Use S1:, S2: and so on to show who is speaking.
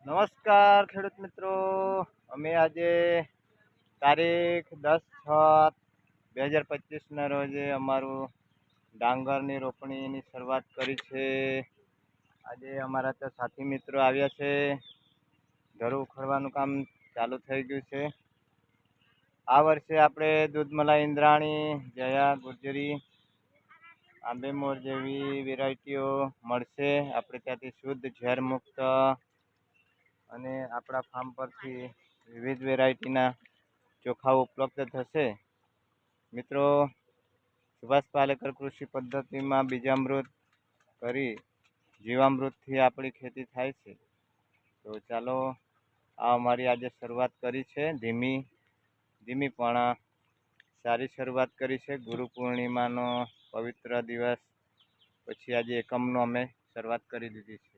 S1: નમસ્કાર ખેડૂત મિત્રો, અમે આજે તારીખ 10/6/2025ના રોજે અમારું ડાંગરની રોપણીની શરૂઆત કરી છે. આજે અમારા તો સાથી મિત્રો આવ્યા છે. ઘર ઉખડવાનું કામ ચાલુ થઈ ગયું છે. આ વર્ષે આપણે દૂધમલા ઇન્દ્રાણી, જયા ગુર્જરી, આંબેમોર જેવી વેરાયટીઓ મળશે. આપણે ત્યાંથી શુદ્ધ ઝેર મુક્ત અને આપણા ફાર્મ પરથી વિવિધ વેરાયટીના ચોખાઓ ઉપલબ્ધ થશે. મિત્રો, સુભાષ પાલેકર કૃષિ પદ્ધતિમાં બીજામૃત કરી જીવામૃતથી આપણી ખેતી થાય છે. તો ચાલો, આ અમારી આજે શરૂઆત કરી છે. ધીમી પણ સારી શરૂઆત કરી છે. ગુરુ પૂર્ણિમાનો પવિત્ર દિવસ પછી આજે એકમનો અમે શરૂઆત કરી દીધી છે.